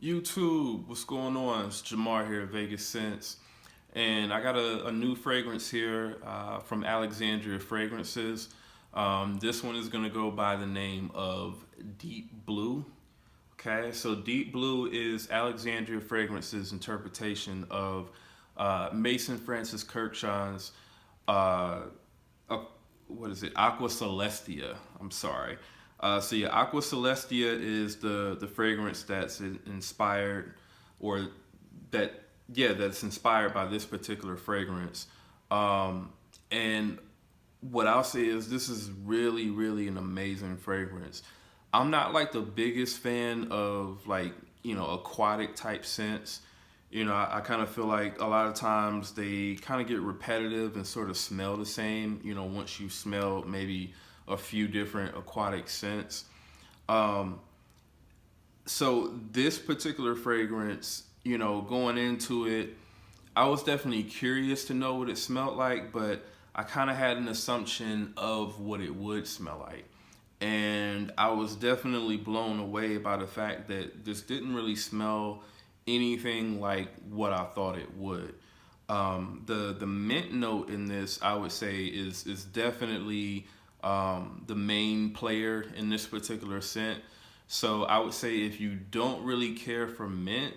YouTube, what's going on? It's Jamar here at Vegas Sense, and I got a new fragrance here from Alexandria Fragrances. This one is going to go by the name of Deep Blue. Okay, so Deep Blue is Alexandria Fragrances' interpretation of Mason Francis Kirkshaw's uh, uh, what is it? Aqua Celestia. I'm sorry. So yeah, Aqua Celestia is the fragrance that's inspired, or that that's inspired by this particular fragrance. And what I'll say is this is really an amazing fragrance. I'm not like the biggest fan of like aquatic type scents. I kind of feel like a lot of times they kind of get repetitive and sort of smell the same. Once you smell maybe a few different aquatic scents. Um, so this particular fragrance, going into it, I was definitely curious to know what it smelled like, but I kind of had an assumption of what it would smell like. And I was definitely blown away by the fact that this didn't really smell anything like what I thought it would. The mint note in this, I would say, is definitely the main player in this particular scent. So I would say if you don't really care for mint,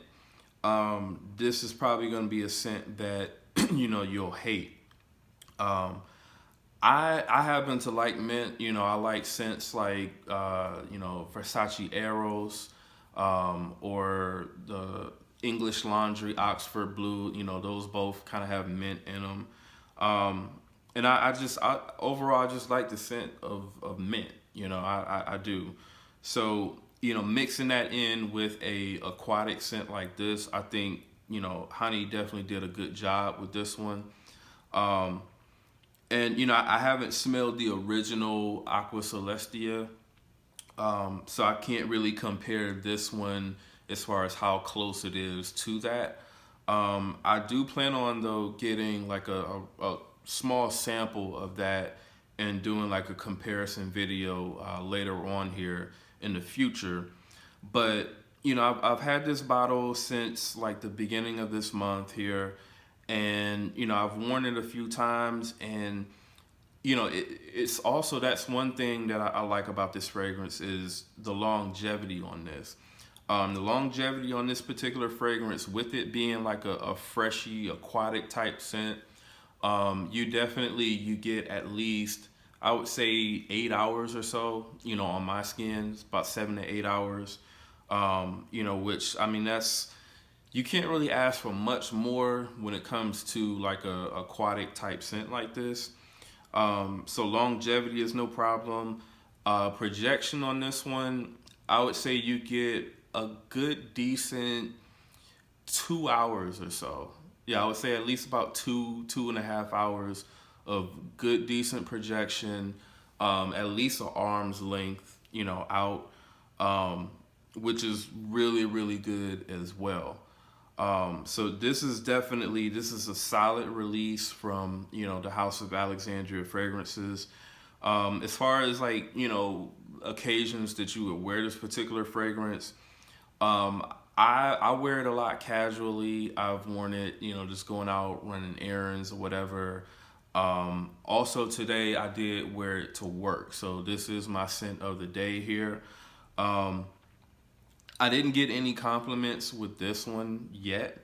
this is probably going to be a scent that you'll hate. Um, I happen to like mint. I like scents like Versace Eros, or the English Laundry Oxford Blue. Those both kind of have mint in them. Um, and I overall I just like the scent of mint. I do. So mixing that in with a aquatic scent like this, I think Honey definitely did a good job with this one. Um, and I haven't smelled the original Aqua Celestia, so I can't really compare this one as far as how close it is to that. I do plan on though getting like a small sample of that and doing like a comparison video later on here in the future. But I've had this bottle since like the beginning of this month here, and I've worn it a few times, and it's also, that's one thing that I like about this fragrance is the longevity on this. The longevity on this particular fragrance, with it being like a freshy aquatic type scent, you get at least, I would say, 8 hours or so. On my skin, it's about 7 to 8 hours. Which, I mean, that's, you can't really ask for much more when it comes to like a aquatic type scent like this. So longevity is no problem. Projection on this one, I would say you get a good decent 2 hours or so. Yeah, I would say at least about 2.5 hours of good decent projection, at least an arm's length, out, um, which is really good as well. So this is a solid release from the House of Alexandria Fragrances. As far as like occasions that you would wear this particular fragrance, I wear it a lot casually. I've worn it just going out running errands or whatever. Also today I did wear it to work, so this is my scent of the day here. Um, I didn't get any compliments with this one yet,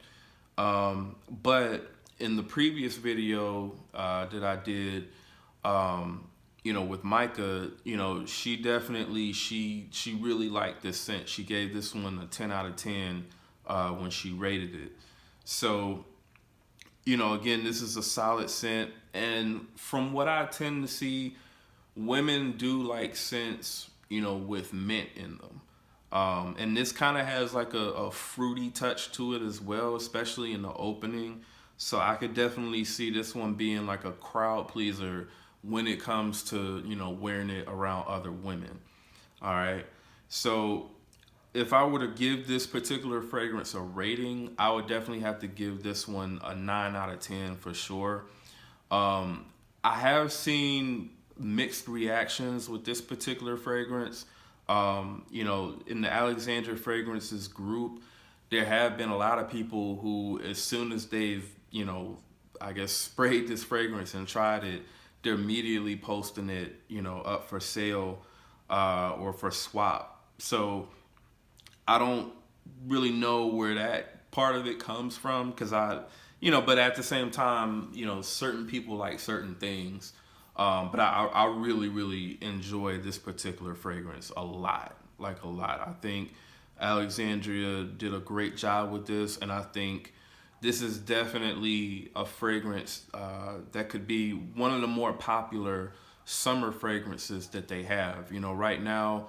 but in the previous video that I did, with Micah, she really liked this scent. She gave this one a 10 out of 10 when she rated it. So again, this is a solid scent, and from what I tend to see, women do like scents, with mint in them. And this kind of has like a fruity touch to it as well, especially in the opening. So I could definitely see this one being like a crowd pleaser when it comes to, wearing it around other women. All right. So if I were to give this particular fragrance a rating, I would definitely have to give this one a 9 out of 10 for sure. Um, I have seen mixed reactions with this particular fragrance. In the Alexandria Fragrances group, there have been a lot of people who, as soon as they've, I guess, sprayed this fragrance and tried it, they're immediately posting it, up for sale or for swap. So I don't really know where that part of it comes from because but at the same time, certain people like certain things. But I really, really enjoy this particular fragrance a lot, like a lot. I think Alexandria did a great job with this, and I think this is definitely a fragrance that could be one of the more popular summer fragrances that they have. Right now,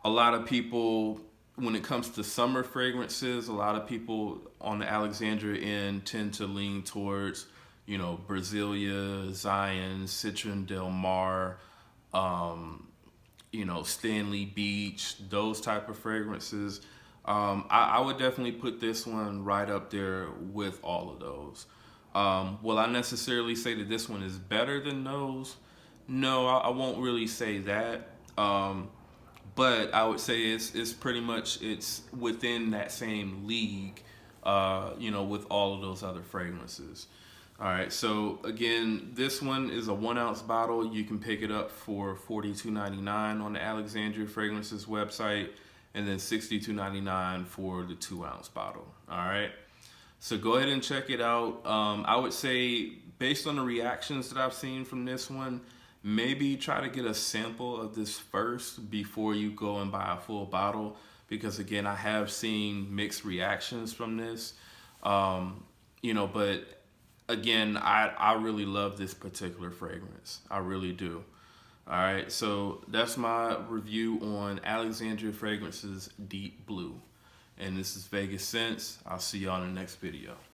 a lot of people, when it comes to summer fragrances, a lot of people on the Alexandria end tend to lean towards, Brasilia, Zion, Citron Del Mar, Stanley Beach, those type of fragrances. I would definitely put this one right up there with all of those. Will I necessarily say that this one is better than those? No, I won't really say that. But I would say it's pretty much it's within that same league, with all of those other fragrances. All right, so again, this one is a 1 ounce bottle. You can pick it up for $42.99 on the Alexandria Fragrances website, and then $62.99 for the 2 ounce bottle. All right, so go ahead and check it out. I would say, based on the reactions that I've seen from this one, maybe try to get a sample of this first before you go and buy a full bottle, because again, I have seen mixed reactions from this. But again, I really love this particular fragrance. I really do. All right, so that's my review on Alexandria Fragrances Deep Blue. And this is Vegas Sense. I'll see you on the next video.